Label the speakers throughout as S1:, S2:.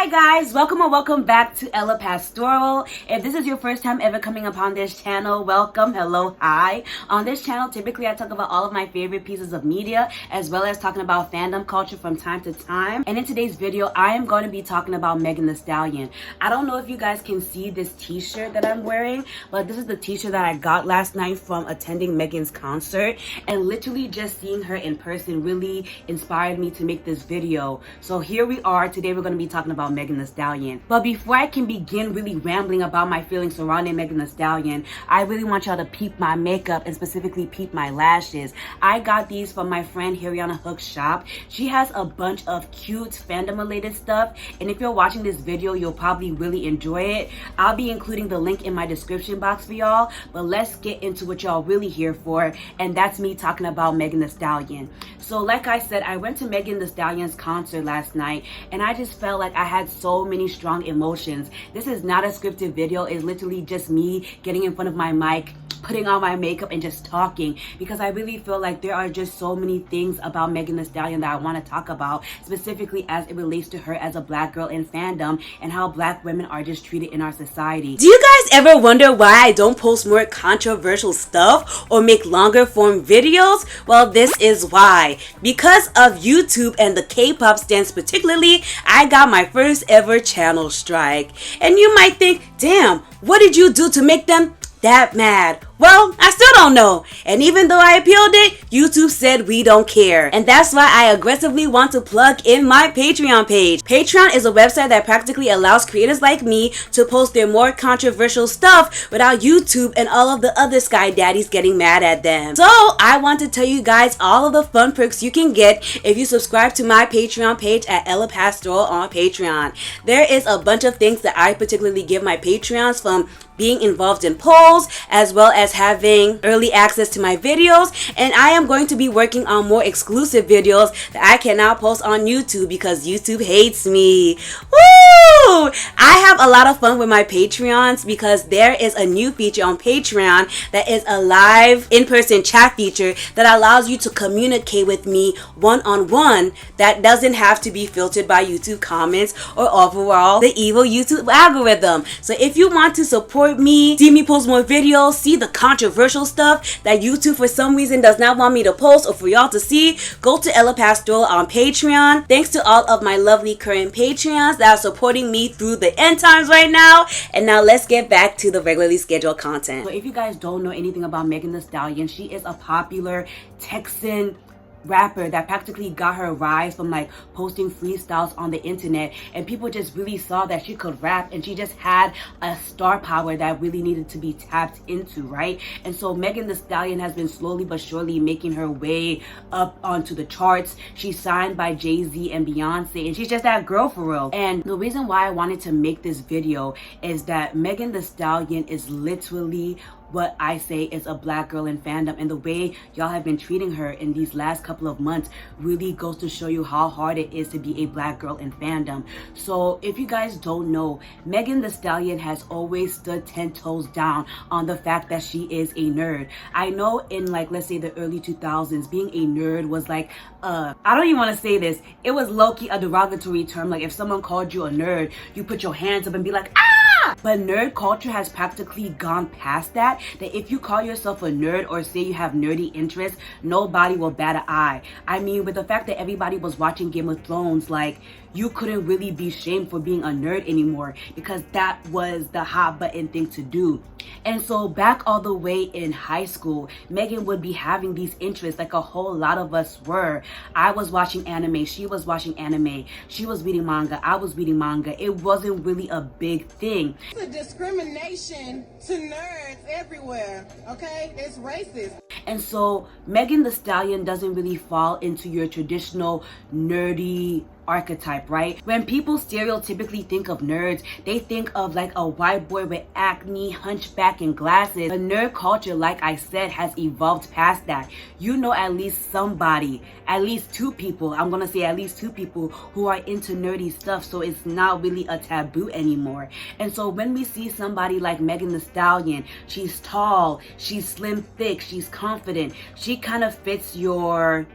S1: guys, welcome or welcome back to Ella Pastoral. If this is your first time ever coming upon this channel, welcome, hello, hi. On this channel, typically I talk about all of my favorite pieces of media, as well as talking about fandom culture from time to time. And in today's video, I am going to be talking about Megan Thee Stallion. I don't know if you guys can see this t-shirt that I'm wearing, but this is the t-shirt that I got last night from attending Megan's concert. And literally just seeing her in person really inspired me to make this video. So here we are. Today we're going to be talking about Megan Thee Stallion. But before I can begin really rambling about my feelings surrounding Megan Thee Stallion, I really want y'all to peep my makeup and specifically peep my lashes. I got these from my friend Hariana Hook's shop. She has a bunch of cute fandom related stuff, and if you're watching this video, you'll probably really enjoy it. I'll be including the link in my description box for y'all, but let's get into what y'all really here for, and that's me talking about Megan Thee Stallion. So like I said, I went to Megan Thee Stallion's concert last night, and I just felt like I had so many strong emotions. This is not a scripted video. It's literally just me getting in front of my mic, putting on my makeup and just talking, because I really feel like there are just so many things about Megan Thee Stallion that I want to talk about, specifically as it relates to her as a black girl in fandom and how black women are just treated in our society. Do you guys ever wonder why I don't post more controversial stuff or make longer form videos? Well, this is why. Because of YouTube and the K-pop stance particularly, I got my first ever channel strike. And you might think, damn, what did you do to make them that mad? Well, I still don't know. And even though I appealed it, YouTube said we don't care. And that's why I aggressively want to plug in my Patreon page. Patreon is a website that practically allows creators like me to post their more controversial stuff without YouTube and all of the other sky daddies getting mad at them. So I want to tell you guys all of the fun perks you can get if you subscribe to my Patreon page at Ella Pastoral on Patreon. There is a bunch of things that I particularly give my Patreons, from being involved in polls, as well as having early access to my videos, and I am going to be working on more exclusive videos that I cannot post on YouTube because YouTube hates me. Woo! I have a lot of fun with my Patreons because there is a new feature on Patreon that is a live in-person chat feature that allows you to communicate with me one-on-one that doesn't have to be filtered by YouTube comments or overall the evil YouTube algorithm. So if you want to support me, see me post more videos, see the controversial stuff that YouTube for some reason does not want me to post or for y'all to see, go to Ella Pastoral on Patreon. Thanks to all of my lovely current Patreons that are supporting me through the end times right now. And now let's get back to the regularly scheduled content. So if you guys don't know anything about Megan Thee Stallion, she is a popular Texan rapper that practically got her rise from like posting freestyles on the internet, and people just really saw that she could rap, and she just had a star power that really needed to be tapped into, right? And so Megan Thee Stallion has been slowly but surely making her way up onto the charts. She's signed by Jay-Z and Beyonce, and she's just that girl for real. And the reason why I wanted to make this video is that Megan Thee Stallion is literally what I say is a black girl in fandom, and the way y'all have been treating her in these last couple of months really goes to show you how hard it is to be a black girl in fandom. So if you guys don't know, Megan Thee Stallion has always stood 10 toes down on the fact that she is a nerd. I know in like, let's say the early 2000s, being a nerd was like, I don't even want to say this, it was low-key a derogatory term. Like if someone called you a nerd, you put your hands up and be like, ah! But nerd culture has practically gone past that if you call yourself a nerd or say you have nerdy interests, nobody will bat an eye. I mean, with the fact that everybody was watching Game of Thrones, like, you couldn't really be shamed for being a nerd anymore because that was the hot button thing to do. And so back all the way in high school, Megan would be having these interests like a whole lot of us were. I was watching anime, she was watching anime, she was reading manga, I was reading manga. It wasn't really a big thing.
S2: It's a discrimination to nerds everywhere, okay? It's racist.
S1: And so Megan Thee Stallion doesn't really fall into your traditional nerdy archetype, right? When people stereotypically think of nerds, they think of like a white boy with acne, hunchback, and glasses. But nerd culture, like I said, has evolved past that. You know at least somebody, at least two people, I'm gonna say at least two people who are into nerdy stuff, so it's not really a taboo anymore. And so when we see somebody like Megan Thee Stallion, she's tall, she's slim, thick, she's confident, she kind of fits your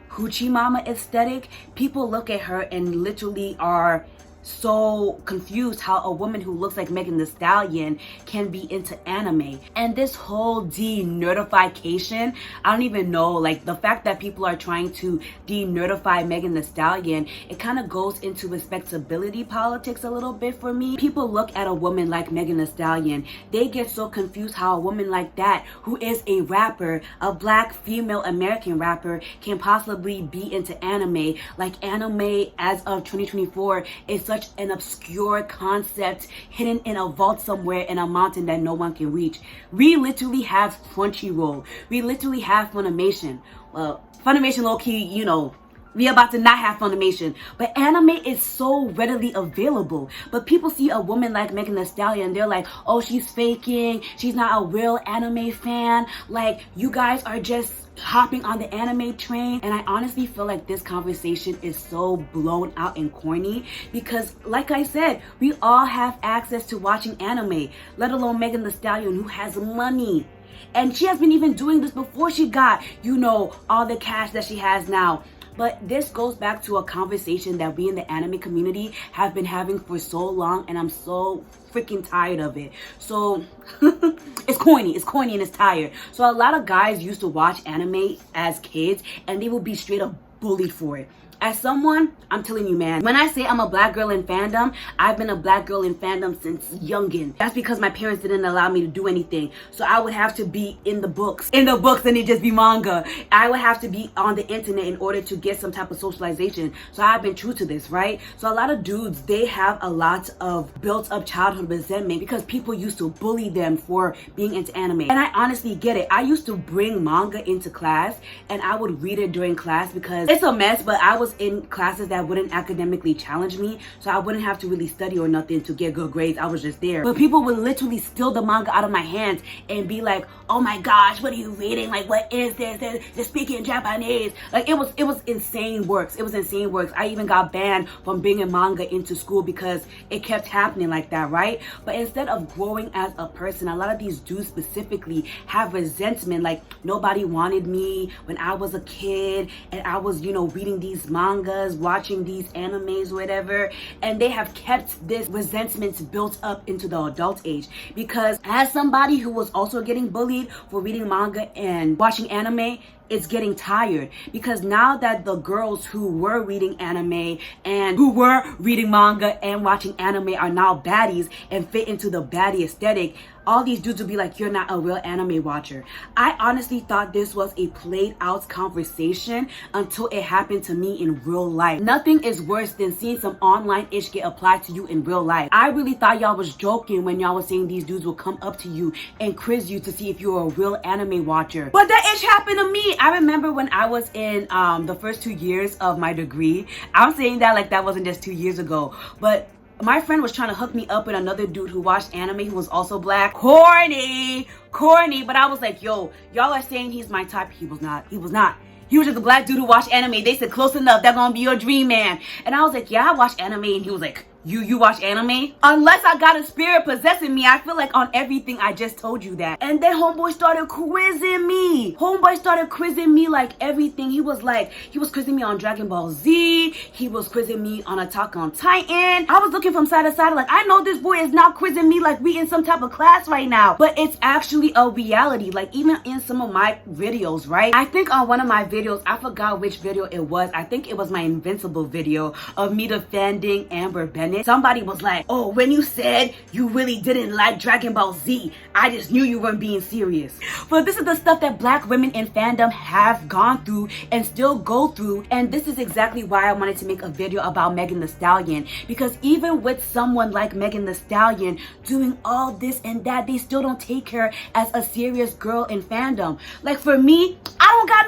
S1: hoochie mama aesthetic. People look at her and literally are so confused how a woman who looks like Megan Thee Stallion can be into anime. And this whole de-nerdification, I don't even know, like the fact that people are trying to de-nerdify Megan Thee Stallion, it kind of goes into respectability politics a little bit for me. People look at a woman like Megan Thee Stallion, they get so confused how a woman like that, who is a rapper, a black female American rapper, can possibly be into anime. Like anime as of 2024 is such an obscure concept hidden in a vault somewhere in a mountain that no one can reach. We literally have Crunchyroll. We literally have Funimation. Well, Funimation low-key, you know, we about to not have Funimation, but anime is so readily available. But people see a woman like Megan Thee Stallion, they're like, oh, she's faking, she's not a real anime fan, like you guys are just hopping on the anime train. And I honestly feel like this conversation is so blown out and corny because, like I said, we all have access to watching anime, let alone Megan Thee Stallion, who has money. And she has been even doing this before she got, you know, all the cash that she has now. But this goes back to a conversation that we in the anime community have been having for so long, and I'm so freaking tired of it. So it's corny and it's tired. So a lot of guys used to watch anime as kids and they will be straight up bullied for it. As someone, I'm telling you, man, when I say I'm a black girl in fandom, I've been a black girl in fandom since youngin'. That's because my parents didn't allow me to do anything. So I would have to be in the books and it just be manga. I would have to be on the internet in order to get some type of socialization. So I've been true to this, right? So a lot of dudes, they have a lot of built up childhood resentment because people used to bully them for being into anime. And I honestly get it. I used to bring manga into class and I would read it during class because it's a mess, but I was in classes that wouldn't academically challenge me, so I wouldn't have to really study or nothing to get good grades. I was just there. But people would literally steal the manga out of my hands and be like, oh my gosh, what are you reading? Like, what is this? They're speaking Japanese. Like, it was insane works. It was insane works. I even got banned from bringing manga into school because it kept happening like that, right? But instead of growing as a person, a lot of these dudes specifically have resentment. Like, nobody wanted me when I was a kid and I was, you know, reading these mangas, watching these animes, whatever, and they have kept this resentment built up into the adult age. Because as somebody who was also getting bullied for reading manga and watching anime, it's getting tired because now that the girls who were reading anime and who were reading manga and watching anime are now baddies and fit into the baddie aesthetic, all these dudes will be like, you're not a real anime watcher. I honestly thought this was a played out conversation until it happened to me in real life. Nothing is worse than seeing some online ish get applied to you in real life. I really thought y'all was joking when y'all was saying these dudes will come up to you and quiz you to see if you're a real anime watcher. But that ish happened to me. I remember when I was in the first 2 years of my degree. I'm saying that like that wasn't just 2 years ago, but my friend was trying to hook me up with another dude who watched anime who was also black. Corny. But I was like, yo, y'all are saying he's my type. He was not. He was just a black dude who watched anime. They said, close enough, that's gonna be your dream man. And I was like, yeah, I watch anime. And he was like, you watch anime? Unless I got a spirit possessing me, I feel like on everything I just told you that. And then homeboy started quizzing me. Like everything. He was quizzing me on Dragon Ball Z. He was quizzing me on Attack on Titan. I was looking from side to side like, I know this boy is not quizzing me like we in some type of class right now. But it's actually a reality. Like even in some of my videos, right? I think on one of my videos, I forgot which video it was. I think it was my Invincible video of me defending Amber Bennett. Somebody was like, oh, when you said you really didn't like Dragon Ball Z, I just knew you weren't being serious. But this is the stuff that black women in fandom have gone through and still go through. And this is exactly why I wanted to make a video about Megan Thee Stallion. Because even with someone like Megan Thee Stallion doing all this and that, they still don't take her as a serious girl in fandom. Like for me, I don't got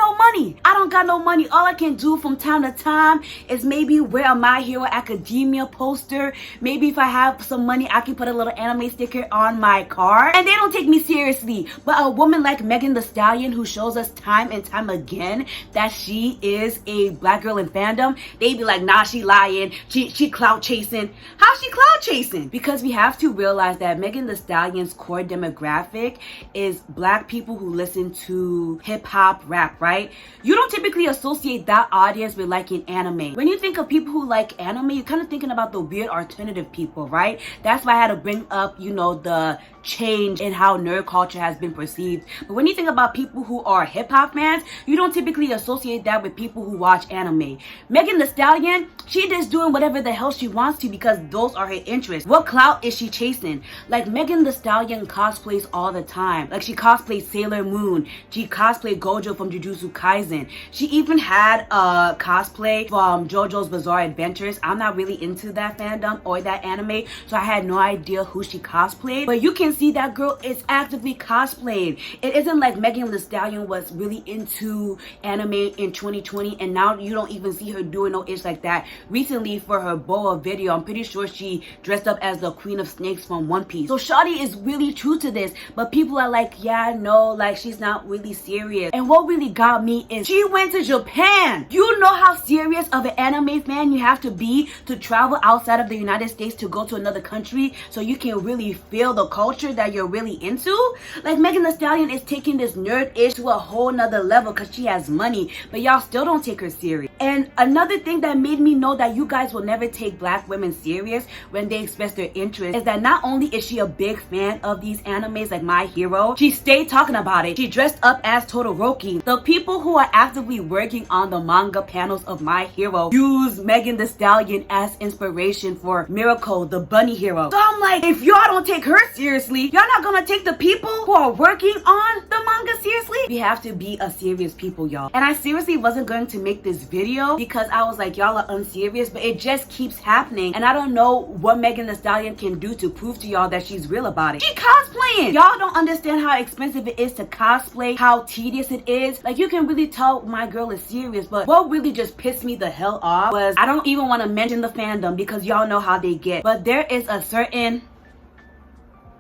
S1: no money. All I can do from time to time is maybe wear a My Hero Academia poster. Maybe if I have some money, I can put a little anime sticker on my car. And they don't take me seriously. But a woman like Megan Thee Stallion, who shows us time and time again that she is a black girl in fandom, they be like, nah, she lying. She clout chasing. How's she clout chasing? Because we have to realize that Megan Thee Stallion's core demographic is black people who listen to hip hop, rap, right? You don't typically associate that audience with liking anime. When you think of people who like anime, you're kind of thinking about the weird weird alternative people, right? That's why I had to bring up, you know, the change in how nerd culture has been perceived. But when you think about people who are hip-hop fans, you don't typically associate that with people who watch anime. Megan Thee Stallion, she just doing whatever the hell she wants to because those are her interests. What clout is she chasing? Like, Megan Thee Stallion cosplays all the time. Like, she cosplays Sailor Moon. She cosplayed Gojo from Jujutsu Kaisen. She even had a cosplay from JoJo's Bizarre Adventures. I'm not really into that fandom or that anime, so I had no idea who she cosplayed. But you can see that girl is actively cosplayed. It isn't like Megan Thee Stallion was really into anime in 2020 and now you don't even see her doing no ish like that. Recently for her boa video, I'm pretty sure she dressed up as the Queen of Snakes from One Piece. So Shawty is really true to this, but people are like, yeah, no, like she's not really serious. And what really got me is she went to Japan. You know how serious of an anime fan you have to be to travel outside of the United States to go to another country so you can really feel the culture that you're really into? Like, Megan Thee Stallion is taking this nerd-ish to a whole nother level because she has money, but y'all still don't take her serious. And another thing that made me know that you guys will never take black women serious when they express their interest is that not only is she a big fan of these animes like My Hero, she stayed talking about it. She dressed up as Todoroki. The people who are actively working on the manga panels of My Hero use Megan Thee Stallion as inspiration for Miracle, the bunny hero. So I'm like, if y'all don't take her seriously, y'all not gonna take the people who are working on the manga seriously? We have to be a serious people, y'all. And I seriously wasn't going to make this video because I was like, y'all are unserious, but it just keeps happening. And I don't know what Megan Thee Stallion can do to prove to y'all that she's real about it. She cosplaying. Y'all don't understand how expensive it is to cosplay, how tedious it is. Like, you can really tell my girl is serious, but what really just pissed me the hell off was, I don't even want to mention the fandom because y'all know how they get, but there is a certain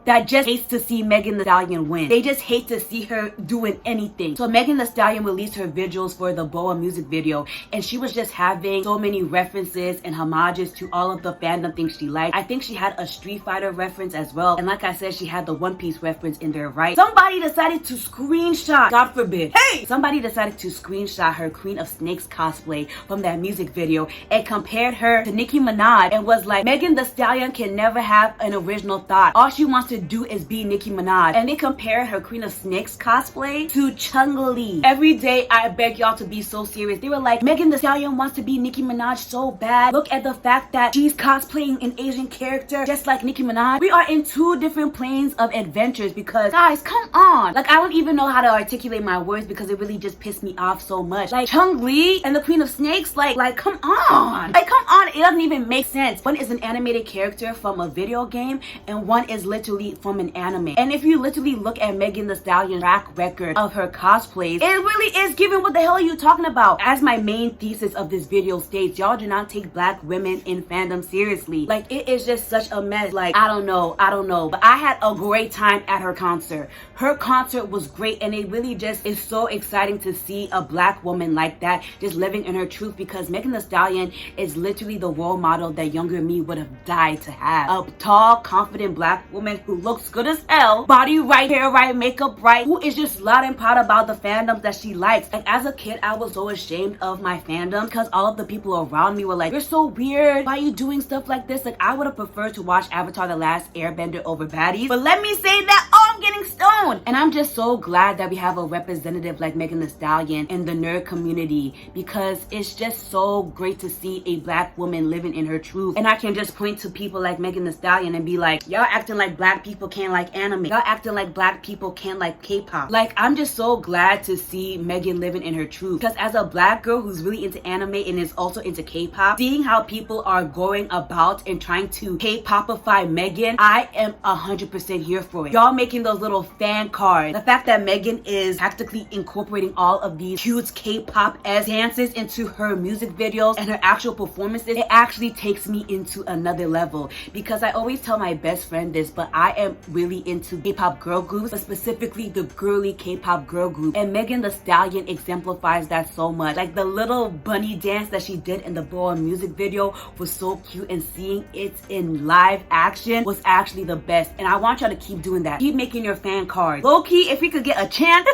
S1: that just hates to see Megan Thee Stallion win. They just hate to see her doing anything. So Megan Thee Stallion released her visuals for the Boa music video, and she was just having so many references and homages to all of the fandom things she liked. I think she had a Street Fighter reference as well, and like I said, she had the One Piece reference in there, right? Somebody decided to screenshot, God forbid, hey! Somebody decided to screenshot her Queen of Snakes cosplay from that music video and compared her to Nicki Minaj and was like, Megan Thee Stallion can never have an original thought. All she wants to do is be Nicki Minaj. And they compared her Queen of Snakes cosplay to Chung-Li. Every day I beg y'all to be so serious. They were like, Megan Thee Stallion wants to be Nicki Minaj so bad. Look at the fact that she's cosplaying an Asian character just like Nicki Minaj. We are in two different planes of adventures because, guys, come on. Like, I don't even know how to articulate my words because it really just pissed me off so much. Like, Chung-Li and the Queen of Snakes, like come on. Like, come on. It doesn't even make sense. One is an animated character from a video game and one is literally from an anime. And if you literally look at Megan Thee Stallion's track record of her cosplays, it really is giving what the hell are you talking about? As my main thesis of this video states, y'all do not take black women in fandom seriously. Like, it is just such a mess. Like, I don't know. But I had a great time at her concert. Her concert was great, and it really just is so exciting to see a black woman like that just living in her truth, because Megan Thee Stallion is literally the role model that younger me would have died to have. A tall, confident black woman who looks good as hell, body right, hair right, makeup right, who is just loud and proud about the fandoms that she likes. Like, as a kid, I was so ashamed of my fandom because all of the people around me were like, you're so weird, why are you doing stuff like this? Like, I would have preferred to watch Avatar: The Last Airbender over baddies, but let me say that, oh, I'm getting stoned. And I'm just so glad that we have a representative like Megan Thee Stallion in the nerd community, because it's just so great to see a black woman living in her truth. And I can just point to people like Megan Thee Stallion and be like, y'all acting like black people can't like anime. Y'all acting like black people can't like K-pop. Like, I'm just so glad to see Megan living in her truth, because as a black girl who's really into anime and is also into K-pop, seeing how people are going about and trying to K-popify Megan, I am 100% here for it. Y'all making those little fan cards. The fact that Megan is practically incorporating all of these cute K-pop as dances into her music videos and her actual performances, it actually takes me into another level, because I always tell my best friend this, but I am really into K-pop girl groups, but specifically the girly K-pop girl group, and Megan Thee Stallion exemplifies that so much. Like, the little bunny dance that she did in the Boa music video was so cute, and seeing it in live action was actually the best. And I want y'all to keep doing that. Keep making your fan cards. Low-key, if we could get a chant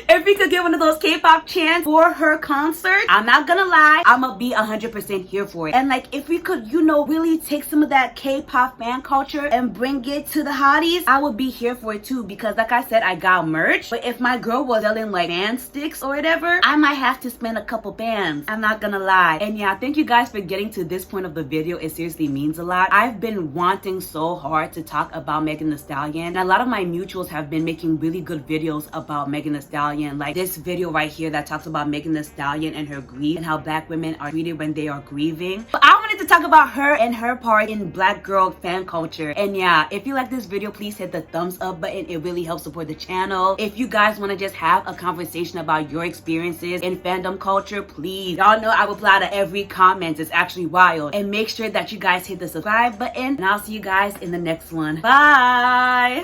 S1: If we could get one of those K-pop chants for her concert, I'm not gonna lie, I'ma be 100% here for it. And like, if we could, you know, really take some of that K-pop fan culture and bring it to the hotties, I would be here for it too, because like I said, I got merch. But if my girl was selling like band sticks or whatever, I might have to spend a couple bands. I'm not gonna lie. And yeah, thank you guys for getting to this point of the video. It seriously means a lot. I've been wanting so hard to talk about Megan Thee Stallion, and a lot of my mutuals have been making really good videos about Megan Thee Stallion, like this video right here that talks about Megan Thee Stallion and her grief and how black women are treated when they are grieving. But I wanted to talk about her and her part in black girl fan culture. And yeah, if you like this video, please hit the thumbs up button. It really helps support the channel. If you guys want to just have a conversation about your experiences in fandom culture, please, y'all know I reply to every comment. It's actually wild. And make sure that you guys hit the subscribe button, and I'll see you guys in the next one. Bye.